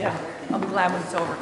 Yeah, I'll be glad when it's over.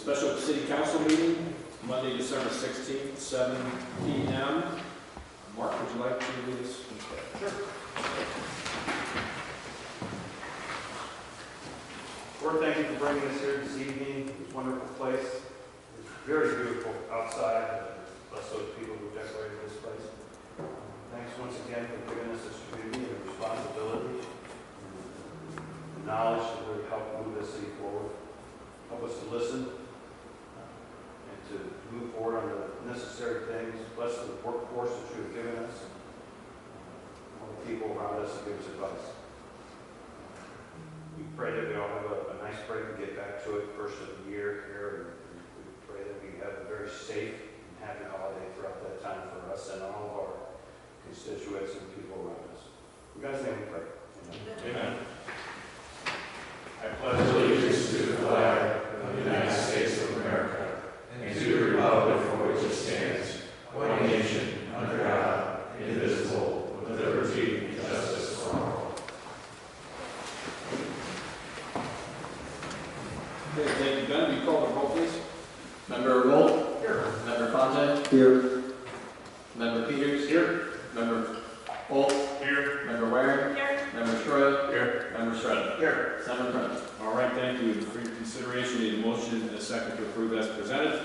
Special City Council meeting, Monday, December 16th, 7 p.m. Mark, would you like to lead us? Sure. Lord, thank you for bringing us here this evening. It's a wonderful place. It's very beautiful outside. Bless those people who decorated this place. Thanks once again for giving us this community and responsibility, the knowledge that would help move this city forward. Help us to listen and to move forward on the necessary things. Bless the workforce that you have given us, and all the people around us that give us advice. We pray that we all have a nice break and get back to it first of the year here. And we pray that we have a very safe and happy holiday throughout that time for us and all of our constituents and people around us. In God's name we pray. Amen. I pledge allegiance to the flag of the United States of America and to the republic for which it stands, one nation, under God, indivisible, with liberty and justice for all. Okay, thank you, Ben. Will you call the roll, please? Member Volt? Here. Member Fonte? Here. Member Peters? Here. Member Holt? Here. Member Waring? Here. Member Troy? Here. Member Shredder? Here. 7 present. All right, thank you. For your consideration, need a motion and a second to approve as presented.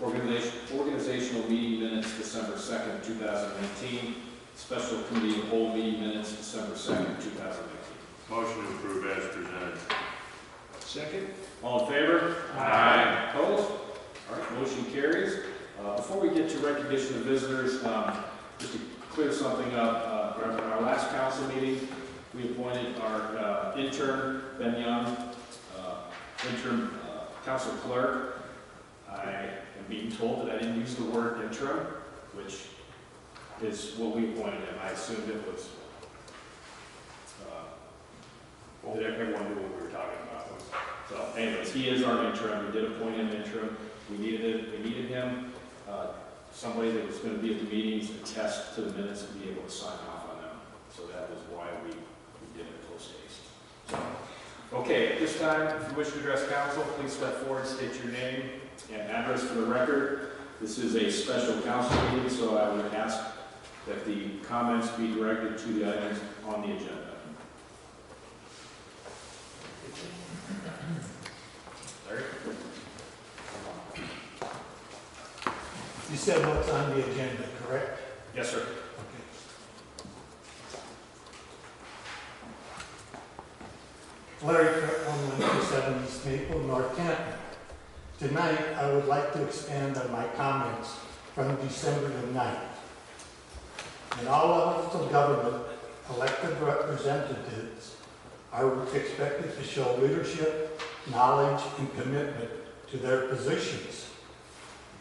Organizational meeting minutes, December 2nd, 2019. Special committee of whole meeting minutes, December 2nd, 2019. Motion to approve as presented. Second. All in favor? Aye. Opposed? All right, motion carries. Before we get to recognition of visitors, just to clear something up, at our last council meeting, we appointed our intern, Ben Young, interim council clerk. I am being told that I didn't use the word interim, which is what we appointed him. I assumed it was, that everyone knew what we were talking about. So anyways, he is our interim. We did appoint him interim. We needed him, somebody that was going to be at the meetings, attest to the minutes, and be able to sign off on them. So that was why we did it post haste. So, okay, at this time, if you wish to address council, please step forward and state your name and address for the record. This is a special council meeting, so I would ask that the comments be directed to the items on the agenda. Larry? You said what's on the agenda, correct? Yes, sir. Okay. Larry, 117 East Maple, North Canton. Tonight, I would like to expand on my comments from December the 9th. In all levels of government, elected representatives are expected to show leadership, knowledge, and commitment to their positions.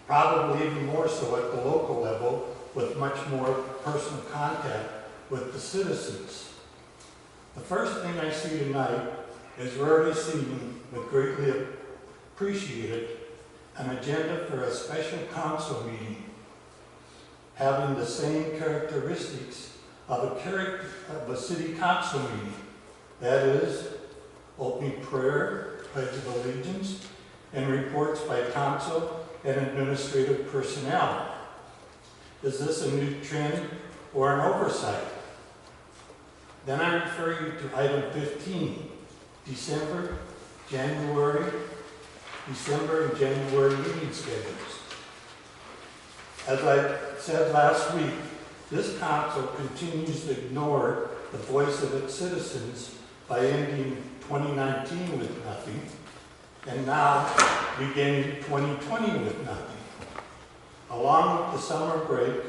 Probably even more so at the local level, with much more personal contact with the citizens. The first thing I see tonight is rarely seen, but greatly appreciated, an agenda for a special council meeting, having the same characteristics of a city council meeting. That is, opening prayer, pledge of allegiance, and reports by council and administrative personnel. Is this a new trend or an oversight? Then I refer you to item 15, December and January meeting schedules. As I said last week, this council continues to ignore the voice of its citizens by ending 2019 with nothing, and now beginning 2020 with nothing. Along with the summer break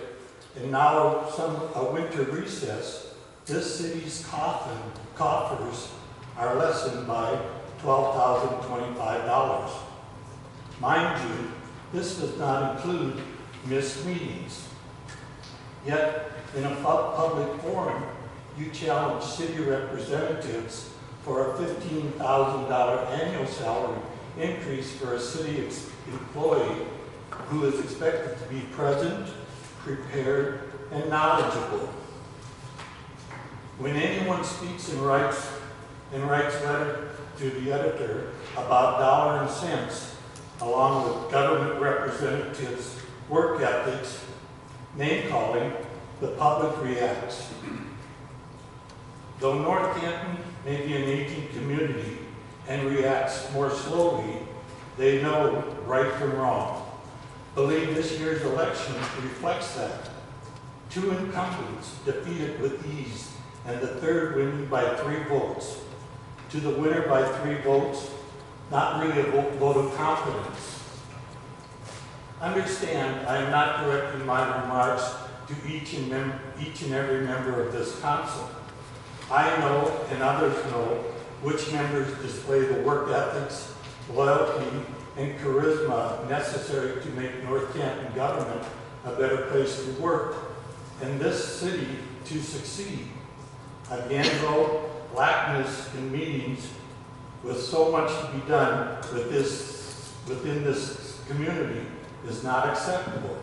and now a winter recess, this city's coffers are lessened by $12,025. Mind you, this does not include missed meetings. Yet, in a public forum, you challenge city representatives for a $15,000 annual salary increase for a city employee who is expected to be present, prepared, and knowledgeable. When anyone speaks and writes letter to the editor about dollar and cents, a along with government representatives' work ethics, name-calling, the public reacts. Though North Canton may be an aging community and reacts more slowly, they know right from wrong. Believe this year's election reflects that. 2 incumbents defeated with ease, and the third winning by 3 votes. To the winner by 3 votes, not really a vote of confidence. Understand, I am not directing my remarks to each and every member of this council. I know, and others know, which members display the work ethics, loyalty, and charisma necessary to make North Canton government a better place to work and this city to succeed. Again, though, lackness in meetings with so much to be done within this community is not acceptable.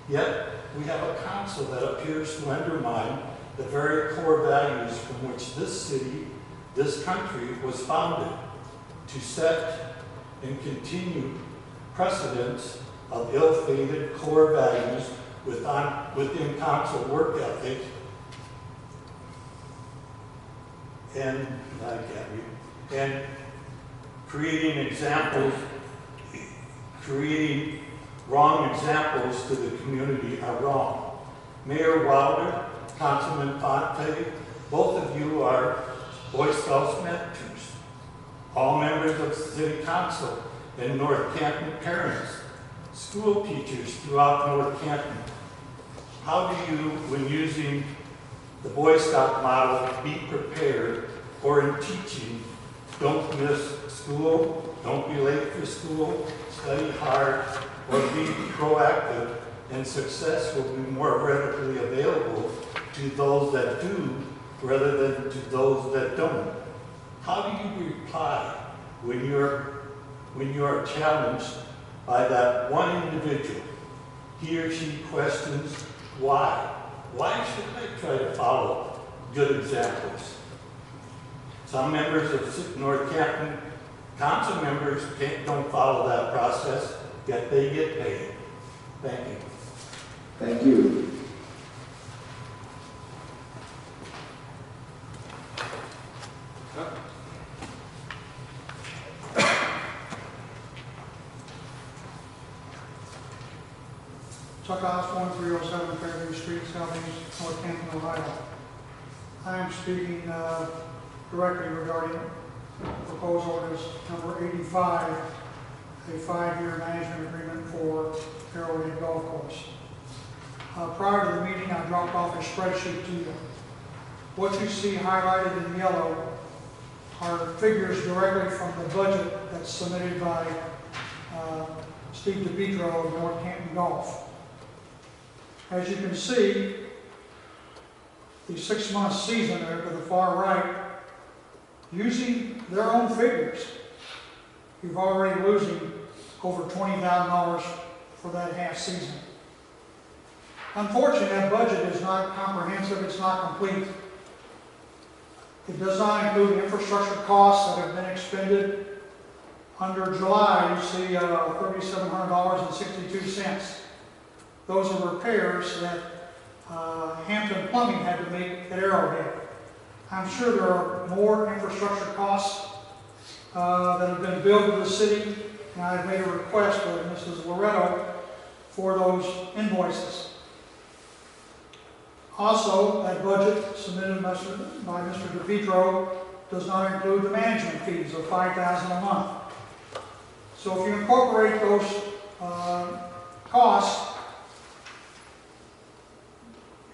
Yet, we have a council that appears to undermine the very core values from which this city, this country was founded, to set and continue precedents of ill-fated core values within council work ethic and creating wrong examples to the community are wrong. Mayor Wilder, Councilman Fonte, both of you are Boy Scouts mentors. All members of the City Council and North Canton parents, school teachers throughout North Canton. How do you, when using the Boy Scout model, be prepared, or in teaching, don't miss school, don't be late for school, study hard, or be proactive, and success will be more readily available to those that do rather than to those that don't? How do you reply when you are challenged by that one individual? He or she questions why. Why should I try to follow good examples? Some members of North Canton council members don't follow that process, yet they get paid. Thank you. Thank you. Chuck Osborne, 307 Fairview Street, Southeast, North Canton, Ohio. I am speaking directly regarding proposed ordinance number 85, a 5-year management agreement for Arrowhead Golf Course. Prior to the meeting, I dropped off a spreadsheet to you. What you see highlighted in yellow are figures directly from the budget that's submitted by Steve DePietro of North Canton Golf. As you can see, the 6-month season there to the far right, using their own figures, you've already losing over $20,000 for that half season. Unfortunately, that budget is not comprehensive, it's not complete. It does not include infrastructure costs that have been expended. Under July, you see $3,700.62. Those are repairs that Hampton Plumbing had to make at Arrowhead. I'm sure there are more infrastructure costs that have been billed to the city, and I've made a request with Mrs. Loretto for those invoices. Also, that budget submitted by Mr. DePietro does not include the management fees of $5,000 a month. So if you incorporate those costs,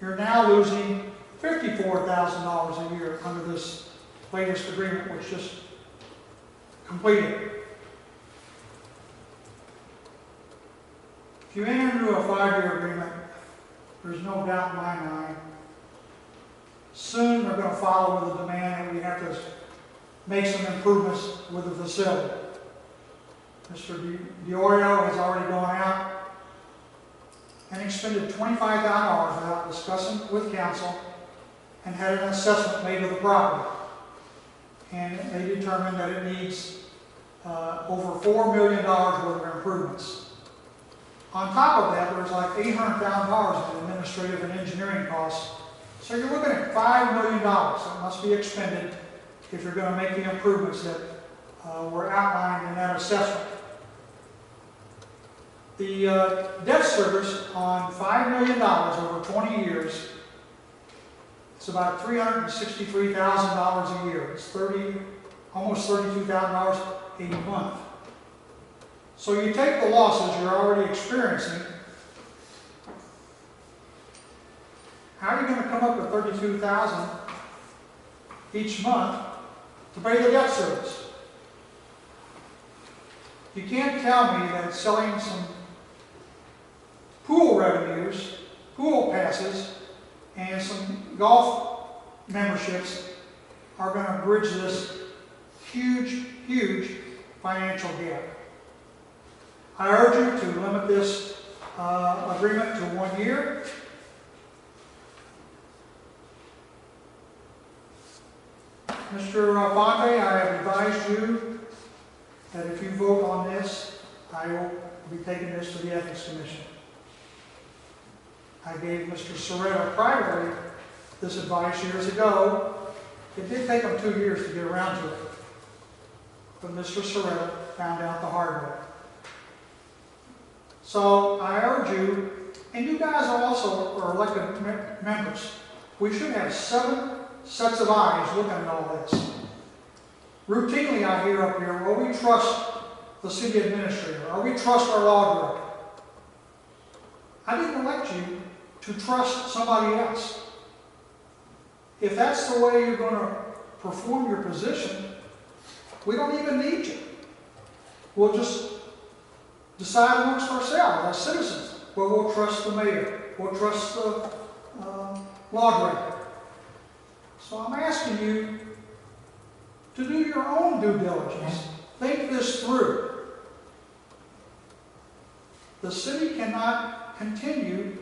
you're now losing $54,000 a year under this latest agreement, which just completed. If you enter into a 5-year agreement, there's no doubt in my mind, soon they're going to follow with the demand that we have to make some improvements with the facility. Mr. Diorio has already gone out and expended $25,000 without discussing with council and had an assessment made of the property. And they determined that it needs over $4 million worth of improvements. On top of that, there's like $800,000 in administrative and engineering costs. So you're looking at $5 million that must be expended if you're going to make the improvements that were outlined in that assessment. The debt service on $5 million over 20 years, it's about $363,000 a year. It's almost $32,000 a month. So you take the losses you're already experiencing. How are you going to come up with $32,000 each month to pay the debt service? You can't tell me that selling some pool revenues, pool passes, and some golf memberships are going to bridge this huge, huge financial gap. I urge you to limit this agreement to 1 year. Mr. Fonte, I have advised you that if you vote on this, I will be taking this to the Ethics Commission. I gave Mr. Soretta privately this advice years ago. It did take him 2 years to get around to it. But Mr. Soretta found out the hard way. So I urge you, and you guys are also elected members, we should have 7 sets of eyes looking at all this. Routinely I hear up here, well, we trust the city administrator, or we trust our law director. I didn't elect you to trust somebody else. If that's the way you're going to perform your position, we don't even need you. We'll just decide amongst ourselves as citizens. Well, we'll trust the mayor. We'll trust the law director. So I'm asking you to do your own due diligence. Think this through. The city cannot continue.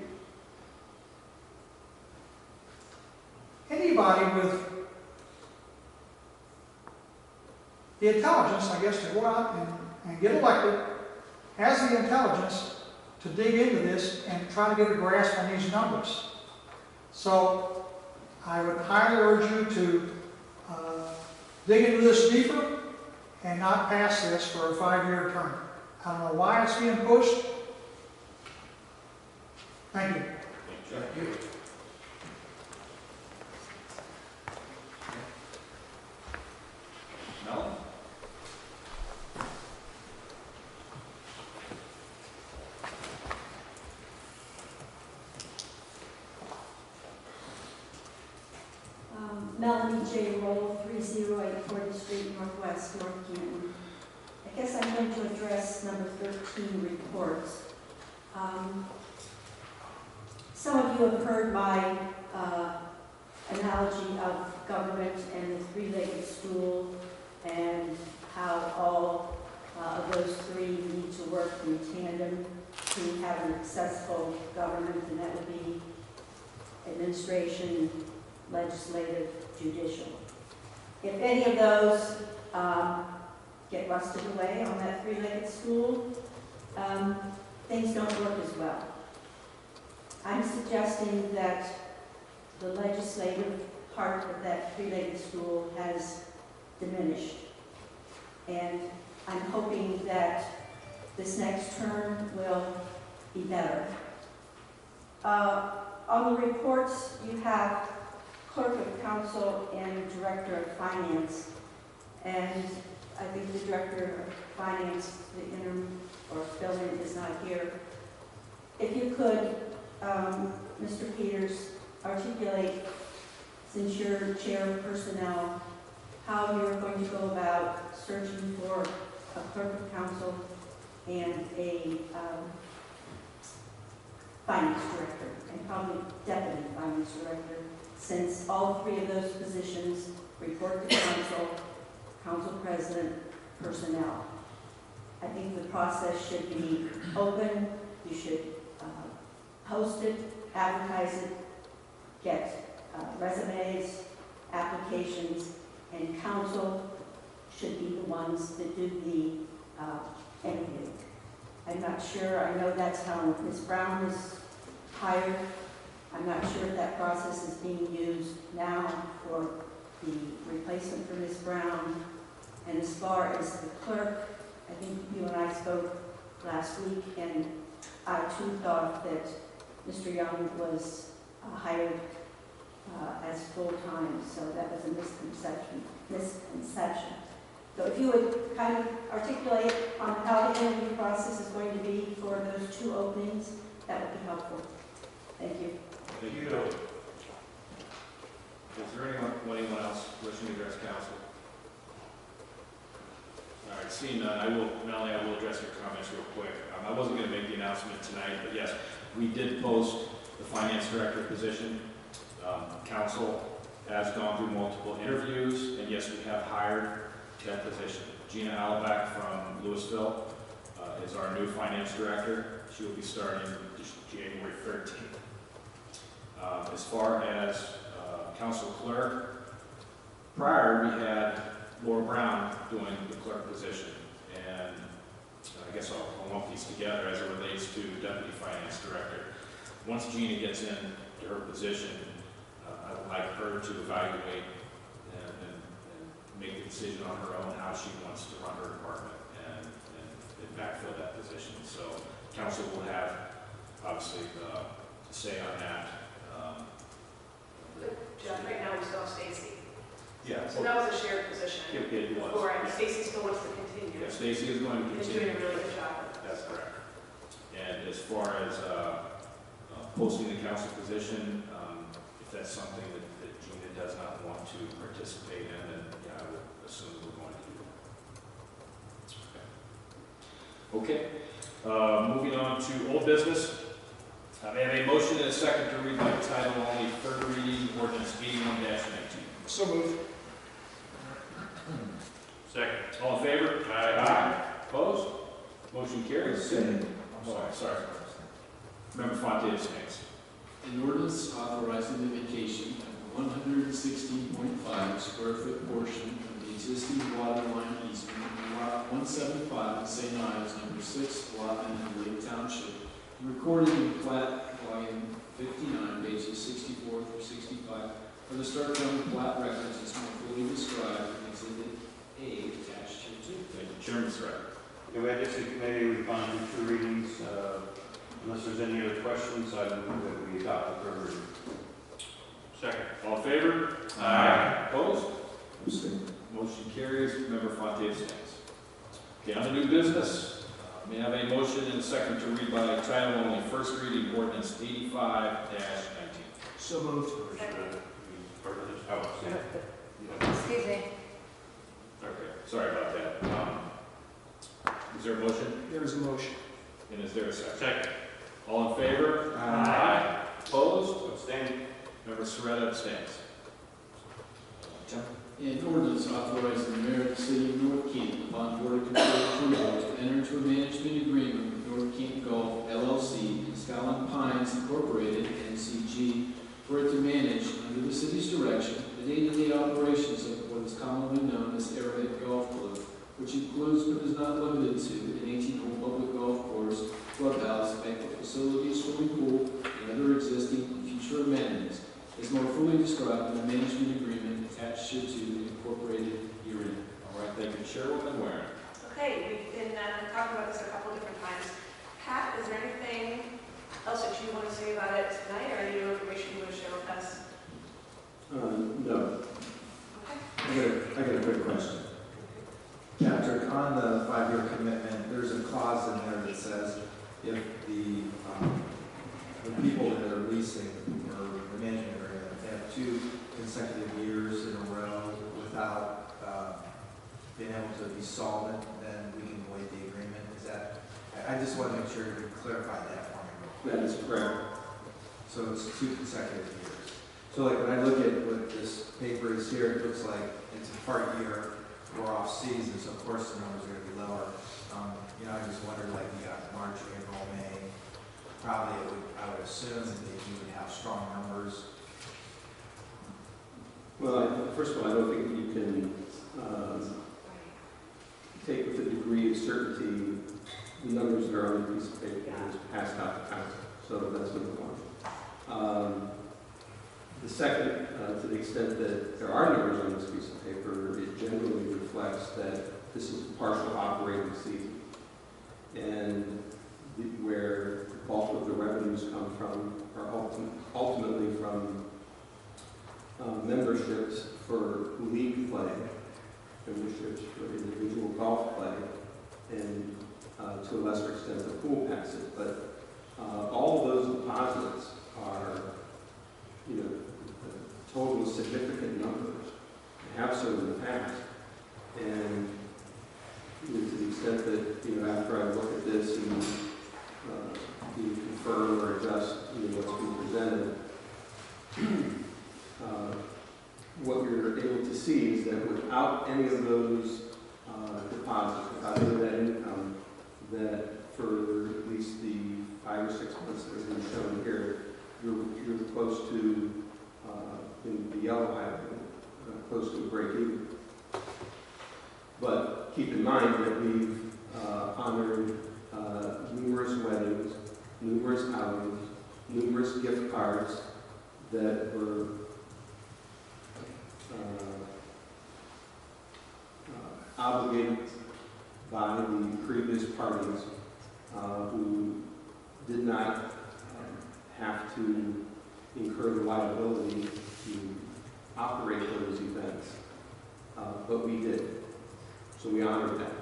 Anybody with the intelligence, I guess, to go out and get elected has the intelligence to dig into this and try to get a grasp on these numbers. So I would highly urge you to dig into this deeper and not pass this for a 5-year term. I don't know why it's being pushed. Thank you. Thank you. Mel? Melanie J. Roll, 308 40th Street Northwest, North Canton. I guess I'm going to address number 13, reports. Some of you have heard my analogy of government and the three-legged stool and how all of those three need to work in tandem to have an successful government, and that would be administration, legislative, judicial. If any of those get rusted away on that three-legged stool, things don't work as well. I'm suggesting that the legislative part of that three-legged stool has diminished. And I'm hoping that this next term will be better. On the reports, you have Clerk of Council and Director of Finance. And I think the Director of Finance, the interim or fill-in, is not here. If you could, Mr. Peters, articulate, since you're Chair of Personnel, how you're going to go about searching for a Clerk of Council and a Finance Director, and probably Deputy Finance Director, since all three of those positions report to Council, Council President, Personnel. I think the process should be open. You should post it, advertise it, get resumes, applications, and Council should be the ones that do the interview. I'm not sure, I know that's how Ms. Brown was hired. I'm not sure if that process is being used now for the replacement for Ms. Brown. And as far as the clerk, I think you and I spoke last week, and I too thought that Mr. Young was hired as full-time, so that was a misconception. So if you would kind of articulate on how the interview process is going to be for those 2 openings, that would be helpful. Thank you. Thank you. Is there anyone else wishing to address council? All right, seeing none, Melanie, I will address your comments real quick. I wasn't going to make the announcement tonight, but yes, we did post the finance director position. Council has gone through multiple interviews, and yes, we have hired that position. Gina Alabak from Louisville is our new finance director. She will be starting January 13th. As far as council clerk, prior we had Laura Brown doing the clerk position, and I guess I'll lump these together as it relates to deputy finance director. Once Gina gets in to her position, I would like her to evaluate and make the decision on her own how she wants to run her department and backfill that position. So council will have obviously the say on that. Jeff, right now we still have Stacy. Yeah. So that was a shared position. It was. Before, and Stacy still wants to continue. Yeah, Stacy is going to He's continue. doing a really good job. That's correct. And as far as posting the council position, if that's something that Gina does not want to participate in, then yeah, I would assume we're going to do that. Okay. Moving on to old business. May I have a motion and a second to read by title only, third reading, ordinance 81-19. So moved. Second. All in favor? Aye. Opposed? Motion carries. Sorry. Member Fontaine abstains. An ordinance authorizing the vacation of 116.5 square foot portion of the existing water line easement in Lot 175 in St. Ives, number 6, allotment in Lake Township, recorded in plat volume 59, pages 64 through 65 of the Stark County Plat Records as more fully described in Exhibit A attached here. Thank you, Chairman Surratt. Okay, we had this in committee, we've gone through 2 readings. Unless there's any other questions, I move that we adopt the 3rd reading. Second. All in favor? Aye. Opposed? Motion carries. Member Fontaine abstains. Okay, on the new business. May I have a motion and a second to read by title only, first reading, ordinance 85-19. So moved. Excuse me. Okay, sorry about that. Is there a motion? There is a motion. And is there a second? Second. All in favor? Aye. Opposed? Abstain. Member Soretta abstains. Tim? An ordinance authorizing the mayor of the city of North Canton, upon board of control approval, to enter into a management agreement with North Canton Golf LLC and Scotland Pines Incorporated, NCG, for it to manage, under the city's direction, the day-to-day operations of what is commonly known as Arrowhead Golf Club, which includes but is not limited to an 18-hole public golf course, clubhouse, banquet facilities, swimming pool, and other existing and future amenities, is more fully described in the management agreement attached to and incorporated herein. All right, thank you, Chairwoman Warren. Okay, we've been talking about this a couple different times. Pat, is there anything else that you want to say about it tonight, or any new information you want to share with us? No. Okay. I got a quick question. Patrick, on the 5-year commitment, there's a clause in there that says if the people that are leasing or the management agreement, if they have 2 consecutive years in a row without being able to be solvent, then we can void the agreement. Is that? I just want to make sure you clarify that for me. That is correct. So it's 2 consecutive years. So like when I look at what this paper is here, it looks like it's a part year. We're off season, so of course the numbers are going to be lower. I just wondered, like you got March, April, May. Probably I would assume that you would have strong numbers. Well, first of all, I don't think you can degree of certainty, the numbers that are on the piece of paper is passed out to council. So that's number one. The second, to the extent that there are numbers on this piece of paper, it generally reflects that this is a partial operating season. And where the bulk of the revenues come from are ultimately from memberships for league play, memberships for individual golf play, and to a lesser extent the pool passes. But all of those deposits are, total significant numbers, and have so in the past. And to the extent that, after I look at this and confirm or adjust, what's being presented, what you're able to see is that without any of those deposits, without any of that income, that for at least the 5 or 6 months that have been shown here, you're close to, in the yellow highlight, close to a break even. But keep in mind that we've honored numerous weddings, numerous outings, numerous gift cards that were obligated by the previous parties who did not have to incur the liability to operate those events, but we did. So we honored that.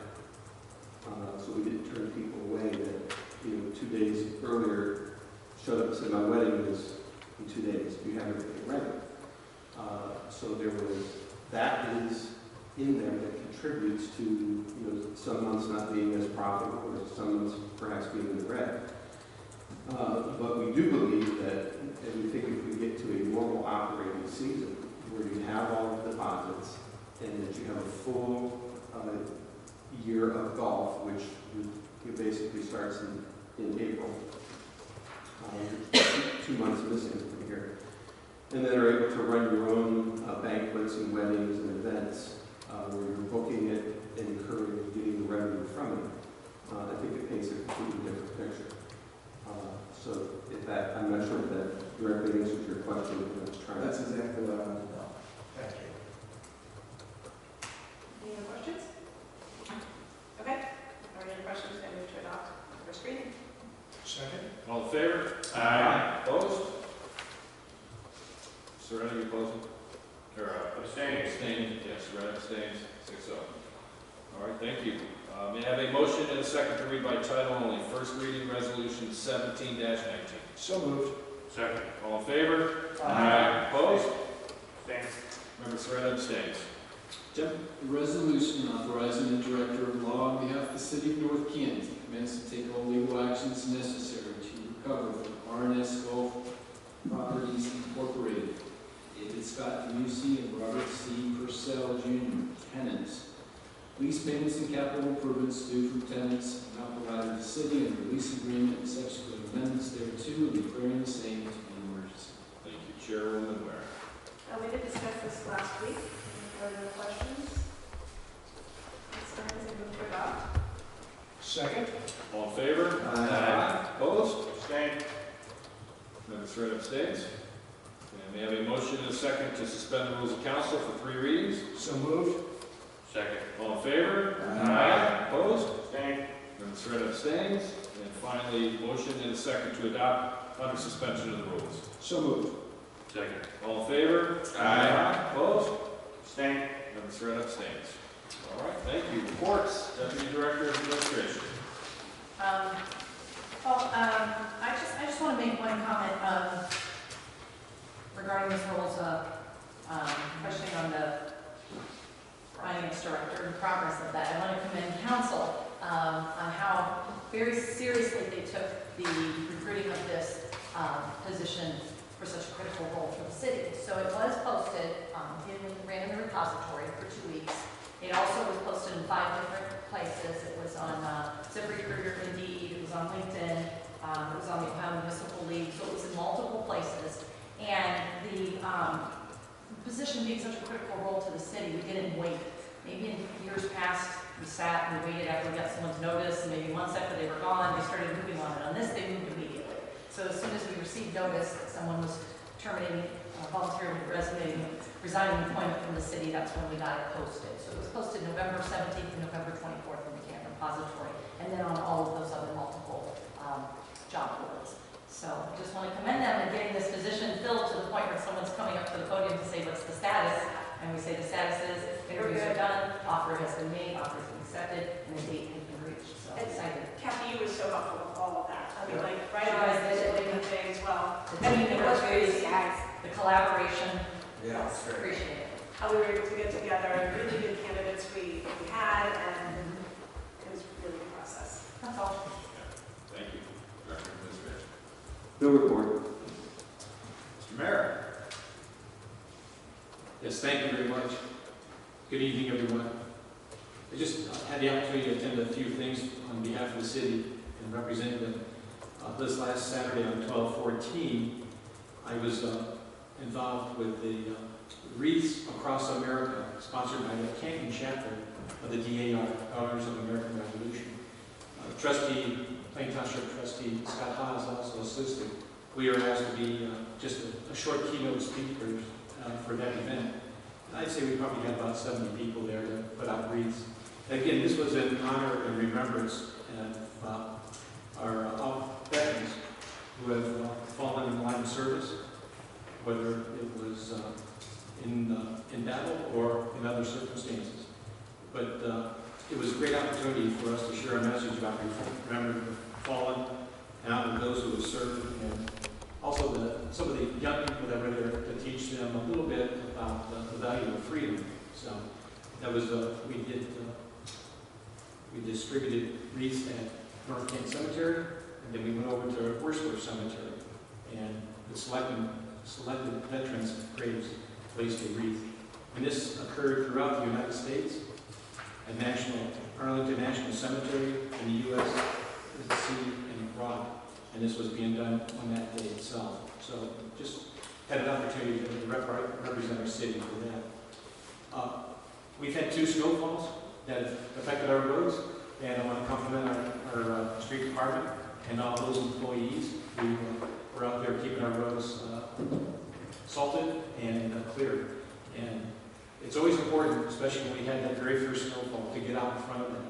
So we didn't turn people away that 2 days earlier showed up and said, my wedding is in 2 days. Do you have everything ready? So there was, that is in there that contributes to some months not being as profitable or some months perhaps being in the red. But we do believe that, and we think if we get to a normal operating season where you have all the deposits and that you have a full year of golf, which basically starts in April, 2 months missing from here, and then are able to run your own banquets and weddings and events where you're booking it and incurring and getting the revenue from it. I think it paints a completely different picture. So if that, I'm not sure if that directly answers your question. That's exactly what I wanted to know. Thank you. Any other questions? Okay. Are there any questions? I move to adopt first reading. Second. All in favor? Aye. Opposed? Serena, you opposing? Or abstaining? Abstaining, yes, Serena abstains, 6-0. All right, thank you. May I have a motion and a second to read by title only, first reading resolution 17-19. So moved. Second. All in favor? Aye. Opposed? Thanks. Member Serena abstains. Jim? A resolution authorizing the Director of Law on behalf of the City of North Canton to commence to take all legal actions necessary to recover from R&S Golf Properties Incorporated, David Scott Ducey and Robert C. Purcell Jr., tenants. Lease payments and capital improvements due from tenants not provided to the city under the lease agreement and subsequent amendments thereto, and declaring the same to be an emergency. Thank you, Chairwoman Ware. We did discuss this last week. Any further questions? Concerns? I move to adopt. Second. All in favor? Aye. Opposed? Abstain. Member Serena abstains. And may I have a motion and a second to suspend the rules of council for 3 readings? So moved. Second. All in favor? Aye. Opposed? Abstain. Member Serena abstains. And finally, motion and a second to adopt under suspension of the rules. So moved. Second. All in favor? Aye. Opposed? Abstain. Member Serena abstains. All right, thank you. Reports, Deputy Director of Administration. I just want to make one comment regarding Ms. Roll's questioning on the finance director and progress of that. I want to commend council on how very seriously they took the recruiting of this position for such a critical role for the city. So it was posted, ran in the repository for 2 weeks. It also was posted in 5 different places. It was on ZipRecruiter, Indeed, it was on LinkedIn, it was on the Ohio Municipal League, so it was in multiple places. And the position being such a critical role to the city, we didn't wait. Maybe in years past, we sat and waited after we got someone's notice, and maybe months after they were gone, they started moving on it. On this, they moved immediately. So as soon as we received notice that someone was terminating, voluntarily resigning employment from the city, that's when we got it posted. So it was posted November 17th and November 24th in the Canton Repository, and then on all of those other multiple job boards. So I just want to commend them in getting this position filled to the point where someone's coming up to the podium to say, what's the status? And we say the status is, interviews are done, offer has been made, offer has been accepted, and the date has been reached. So I'm excited. Kathy, you were so helpful with all of that. I mean, like, right You on, guys did it. the thing as well. The I mean, team it was negotiations, crazy, guys. the collaboration. Yeah, it's great. Appreciate it. How we were able to get together, really good candidates we had, and it was a really good process. That's all. Thank you, Director Administrator. No report. Mr. Mayor. Yes, thank you very much. Good evening, everyone. I just had the opportunity to attend a few things on behalf of the city and represent them. This last Saturday on 12/14, I was involved with the Wreaths Across America, sponsored by the Canton chapter of the DAR, Daughters of the American Revolution. Trustee, Plain Township Trustee Scott Haas also assisted. We were asked to be just a short keynote speakers for that event. I'd say we probably had about 70 people there to put out wreaths. Again, this was in honor and remembrance of our veterans who have fallen in the line of service, whether it was in battle or in other circumstances. But it was a great opportunity for us to share a message about remembering the fallen and honoring those who have served, and also some of the young people that were there to teach them a little bit about the value of freedom. So that was we distributed wreaths at North Canton Cemetery, and then we went over to Worcester Cemetery, and the selected veterans' graves placed a wreath. And this occurred throughout the United States, at Arlington National Cemetery in the U.S., the sea, and abroad. And this was being done on that day itself. So just had an opportunity to represent our city for that. We've had 2 snowfalls that have affected our roads, and I want to compliment our street department and all those employees who were out there keeping our roads salted and clear. And it's always important, especially when we had that very first snowfall, to get out in front of them.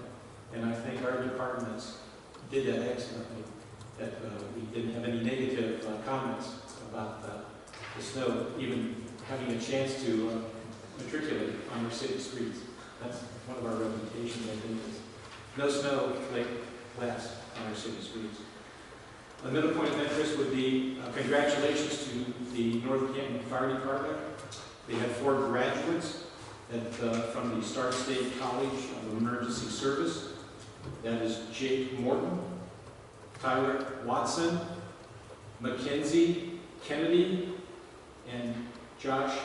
And I think our departments did that excellently, that we didn't have any negative comments about the snow, even having a chance to matriculate on our city streets. That's one of our reputations, I think, is no snow like last on our city streets. Another point of interest would be congratulations to the North Canton Fire Department. They had 4 graduates from the Stark State College of Emergency Service. That is Jake Morton, Tyler Watson, Mackenzie Kennedy, and Josh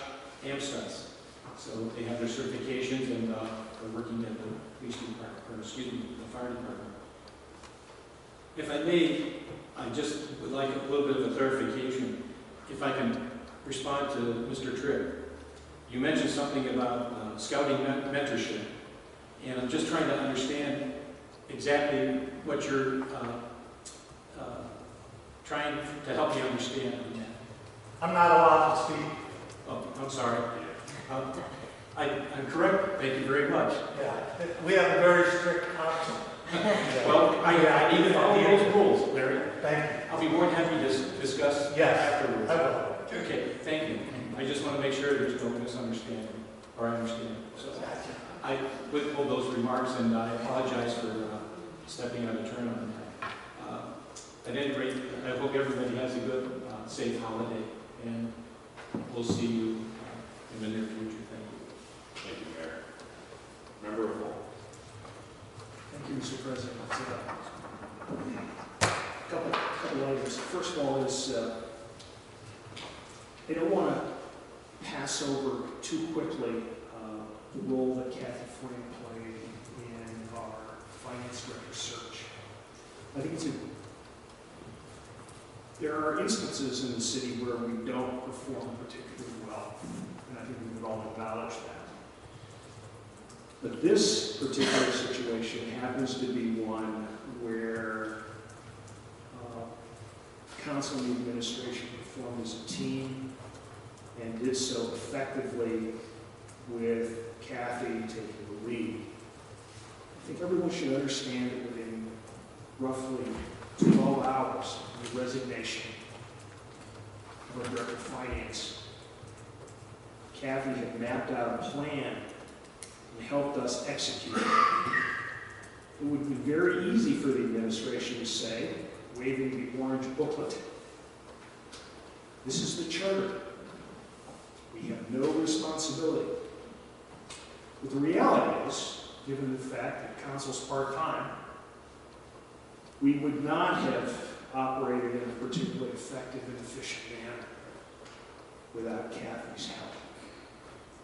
Amstutz. So they have their certifications and are working at the police department, or excuse me, the fire department. If I may, I just would like a little bit of a clarification. If I can respond to Mr. Tripp. You mentioned something about scouting mentorship, and I'm just trying to understand exactly what you're trying to help me understand on that. I'm not allowed to speak. Oh, I'm sorry. I'm correct. Thank you very much. Yeah, we have a very strict council. Well, I need to follow those rules, Larry. Thank you. I'll be more than happy to discuss Yes, afterwards. I will. Okay, thank you. I just want to make sure there's no misunderstanding, or I understand. So I withhold those remarks, and I apologize for stepping out of turn on that. At any rate, I hope everybody has a good, safe holiday, and we'll see you in the near future. Thank you. Thank you, Mayor. Member Paul. Thank you, Mr. President. A couple items. First of all is, I don't want to pass over too quickly the role that Kathy Frank played in our finance director search. I think there are instances in the city where we don't perform particularly well, and I think we would all acknowledge that. But this particular situation happens to be one where council and the administration performed as a team and did so effectively with Kathy taking the lead. I think everyone should understand that within roughly 12 hours of the resignation of our director of finance, Kathy had mapped out a plan and helped us execute it. It would be very easy for the administration to say, waving the orange booklet, this is the charter. We have no responsibility. But the reality is, given the fact that council's part-time, we would not have operated in a particularly effective and efficient manner without Kathy's help.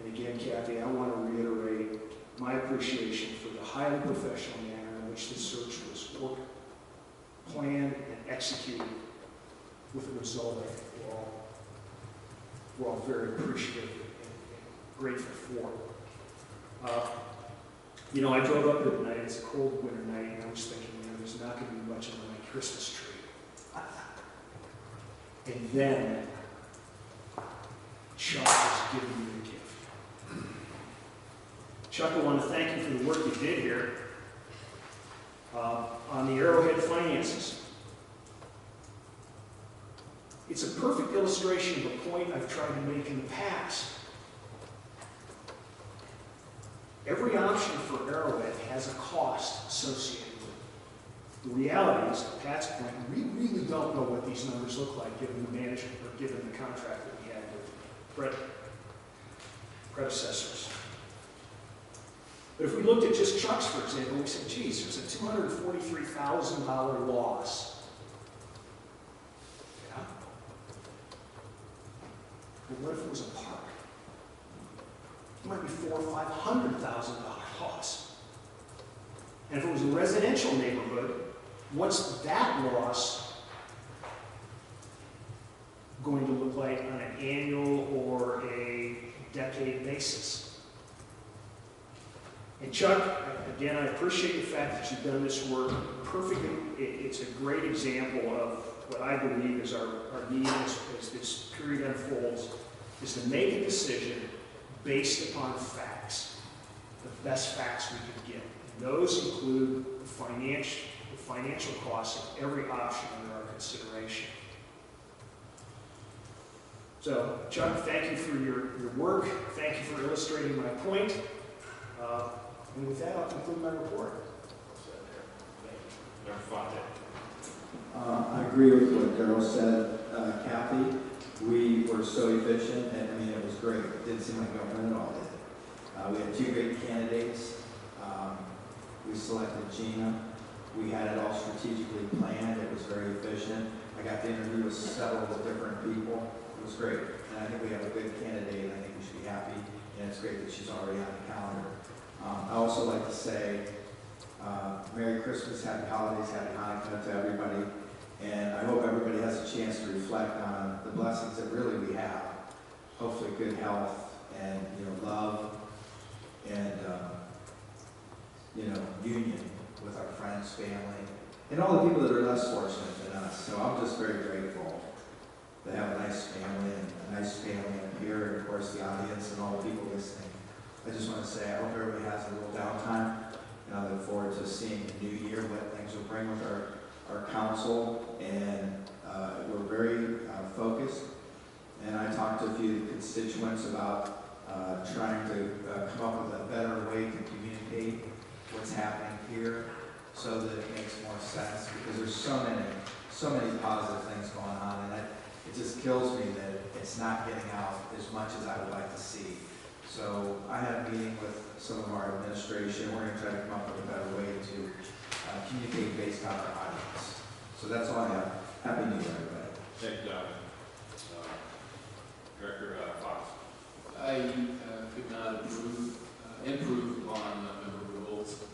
And again, Kathy, I want to reiterate my appreciation for the highly professional manner in which the search was worked, planned, and executed with a result I think we're all very appreciative and grateful for. You know, I drove up there tonight. It's a cold winter night, and I was thinking, you know, there's not going to be much of my Christmas tree. And then Chuck was giving me a gift. Chuck, I want to thank you for the work you did here on the Arrowhead finances. It's a perfect illustration of a point I've tried to make in the past. Every option for Arrowhead has a cost associated with it. The reality is, to Pat's point, we really don't know what these numbers look like given the management or given the contract that we had with predecessors. But if we looked at just Chuck's, for example, we said, geez, there's a $243,000 loss. Yeah. But what if it was a park? It might be $400,000 or $500,000 loss. And if it was a residential neighborhood, what's that loss going to look like on an annual or a decade basis? And Chuck, again, I appreciate the fact that you've done this work perfectly. It's a great example of what I believe is our need as this period unfolds, is to make a decision based upon facts, the best facts we can get. And those include the financial costs of every option under our consideration. So, Chuck, thank you for your work. Thank you for illustrating my point. And with that, I'll conclude my report. I agree with what Darrell said. Kathy, we were so efficient, and I mean, it was great. It didn't seem like government at all, did it? We had two great candidates. We selected Gina. We had it all strategically planned. It was very efficient. I got to interview with several different people. It was great. And I think we have a good candidate, and I think we should be happy. And it's great that she's already on the calendar. I also like to say Merry Christmas, Happy Holidays, Happy Hanukkah to everybody. And I hope everybody has a chance to reflect on the blessings that really we have. Hopefully good health and, love and, union with our friends, family, and all the people that are less fortunate than us. So I'm just very grateful to have a nice family and a nice family up here, and of course the audience and all the people listening. I just want to say I hope everybody has a little downtime, and I look forward to seeing the new year, what things will bring with our council, and we're very focused. And I talked to a few constituents about trying to come up with a better way to communicate what's happening here so that it makes more sense, because there's so many positive things going on, and it just kills me that it's not getting out as much as I would like to see. So I had a meeting with some of our administration. We're going to try to come up with a better way to communicate based on our audience. So that's all I have. Happy New Year, everybody. Thank you, Doc. Director Fox. I could not improve on Member Gold's and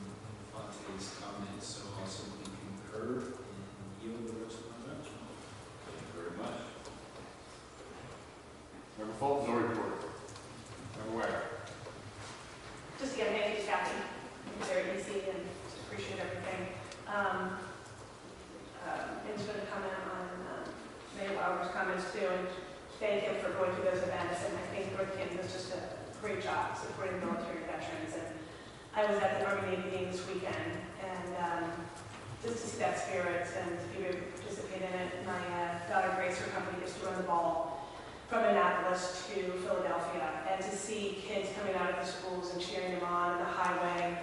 Fonte's comments, so I'll simply concur and yield the rest of my bench. Thank you very much. Member Fulton, no report. Member Ware. Just again, thank you, Kathy. too, and thank him for going to those events. And I think North Canton does just a great job supporting military veterans. And I was at the Army Navy meeting this weekend, and just to see that spirit and to be able to participate in it. My daughter Grace, her company, gets to run the ball from Annapolis to Philadelphia, and to see kids coming out of the schools and cheering them on the highway,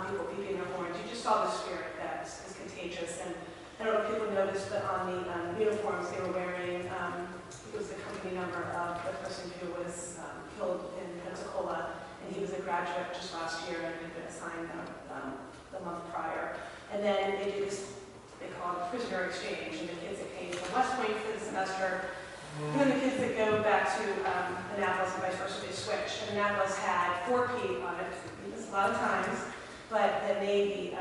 people beeping their horns. You just saw the spirit that is contagious. And I don't know if people know this, but on the uniforms they were wearing, it was the company number of the person who was killed in Pensacola, and he was a graduate just last year and had been assigned the month prior. And then they do this, they call it prisoner exchange, and the kids that came from West Point for the semester, and then the kids that go back to Annapolis and vice versa, they switch. And Annapolis had 4 P on it, a lot of times, but the Navy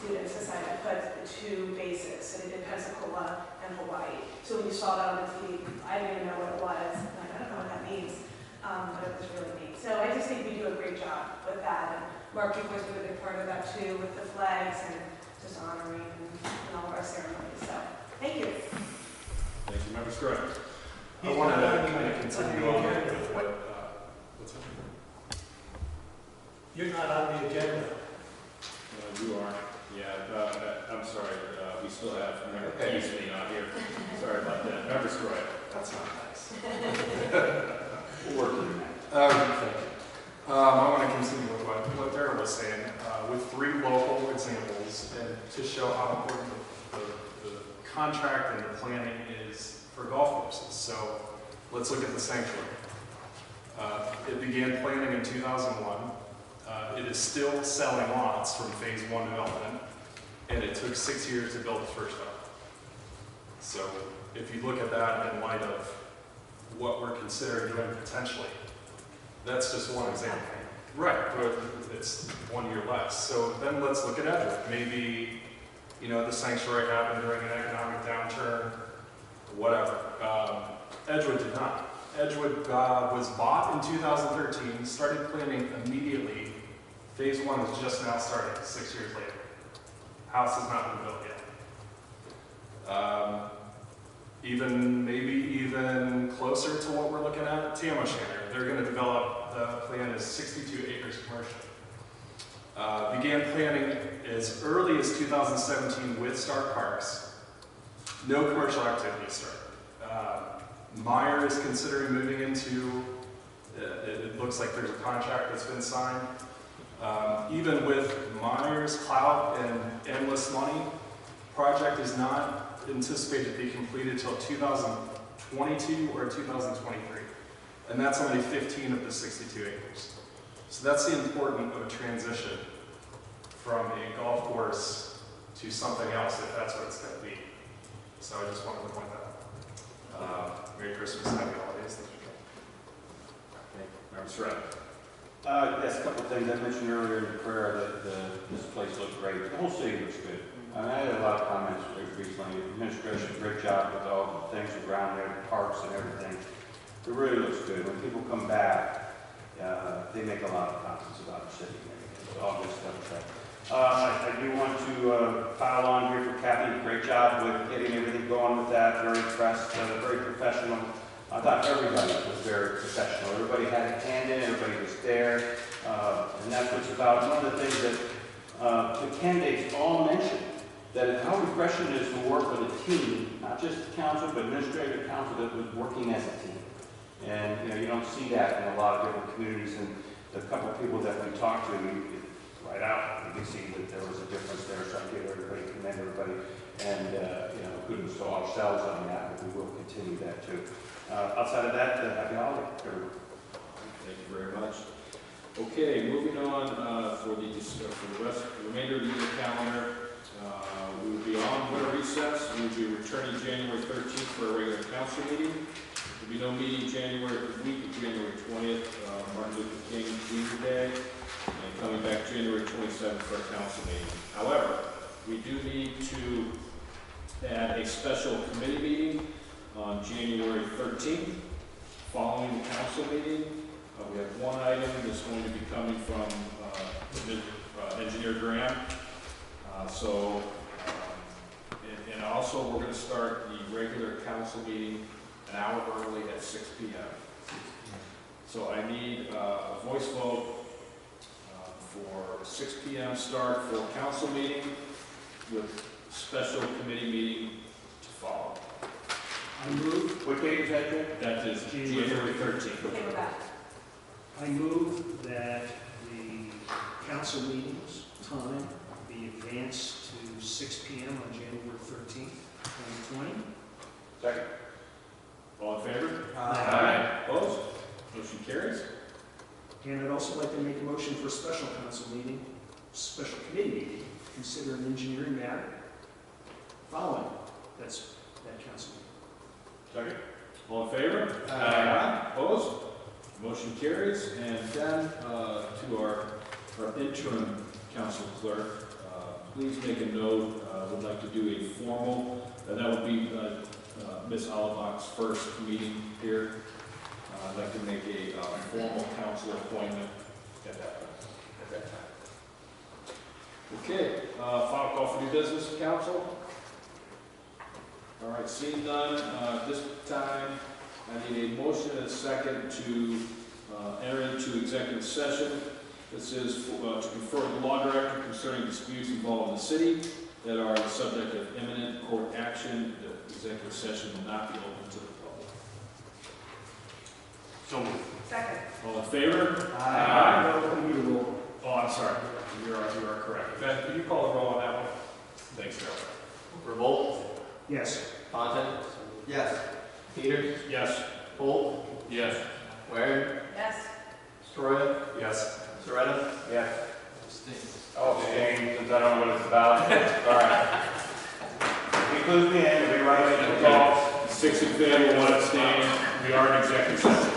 students decided to put the 2 bases, so they did Pensacola and Hawaii. So when you saw that on the TV, I didn't even know what it was, and I don't know what that means, but it was really neat. So I just think we do a great job with that, and Mark Dubois did a big part of that too, with the flags and just honoring and all of our ceremonies. So thank you. Thank you, Member Scruggs. I wanted to kind of continue on with what, what's that? You're not on the agenda. You are. Yeah, I'm sorry. We still have Member Peasley on here. Sorry about that. Member Scruggs. That's not nice. We'll work on that. I want to continue with what Darrell was saying, with 3 local examples, and to show how important the contract and the planning is for golf courses. So let's look at the sanctuary. It began planning in 2001. It is still selling lots from phase 1 development, and it took 6 years to build the first one. So if you look at that in light of what we're considering doing potentially, that's just one example. Right, but it's 1 year less. So then let's look at Edgewood. Maybe, the sanctuary happened during an economic downturn, whatever. Edgewood did not. Edgewood was bought in 2013, started planning immediately. Phase 1 is just now starting, 6 years later. House has not been built yet. Maybe even closer to what we're looking at, Tam-O'Shanter. They're going to develop, the plan is 62 acres commercial. Began planning as early as 2017 with Stark Parks. No commercial activity started. Meyer is considering moving into, it looks like there's a contract that's been signed. Even with Meyer's clout and endless money, project is not anticipated to be completed until 2022 or 2023. And that's only 15 of the 62 acres. So that's the importance of a transition from a golf course to something else, if that's what it's going to be. So I just wanted to point that out. Merry Christmas, Happy Holidays. Member Scruggs. Yes, a couple of things. I mentioned earlier in the prayer that this place looked great. The whole city looks good. I had a lot of comments recently. The administration, great job with all the things around there, the parks and everything. It really looks good. When people come back, they make a lot of comments about the city and everything. So I'll just double check. I do want to pile on here for Kathy. Great job with getting everything going with that. Very impressed, very professional. I thought everybody was very professional. Everybody had a hand in it, everybody was there. And that's what it's about. One of the things that the candidates all mentioned, that how refreshing it is to work with a team, not just council, but administrative council that was working as a team. And you don't see that in a lot of different communities. And the couple of people that we talked to, right out, you can see that there was a difference there. So I give everybody, commend everybody, and kudos to ourselves on that. But we will continue that too. Outside of that, happy holiday, everyone. Thank you very much. Okay, moving on for the remainder of the year calendar. We will be on winter recess. We will be returning January 13th for a regular council meeting. There will be no meeting the week of January 20th, Martin Luther King Jr. Day, and coming back January 27th for a council meeting. However, we do need to add a special committee meeting on January 13th, following the council meeting. We have one item that's going to be coming from Engineer Graham. And also we're going to start the regular council meeting an hour early at 6 p.m. So I need a voice vote for 6 p.m. start for council meeting with special committee meeting to follow. I move, What date is that, Jim? That is January 13th. Okay with that. I move that the council meetings time be advanced to 6 p.m. on January 13th, 2020. Second. All in favor? Aye. Opposed? Motion carries. And I'd also like to make a motion for a special council meeting, special committee meeting, to consider an engineering matter following that council meeting. Second. All in favor? Aye. Opposed? Motion carries. And then to our interim council clerk, please make a note. Would like to do a formal, and that would be Ms. Olibach's first meeting here. I'd like to make a formal council appointment at that time. Okay, final call for new business, council. All right, seeing none, this time I need a motion and a second to enter into executive session. This is to confer with the law director concerning disputes involving the city that are the subject of imminent court action. The executive session will not be open to the public. So moved. Second. All in favor? We need a roll. Oh, I'm sorry. You are correct. Ben, can you call the roll on that one? Thanks, Darrell. Revolt, Yes. Fontaine, Yes. Peters, Yes. Holt, Yes. Waring, Yes. Stroya, Yes. Soretta, Yes. Abstain. Oh, James, since I don't know what it's about. All right. Include me in, we'll be right in the call. 6 in favor, 1 abstaining. We are in executive session.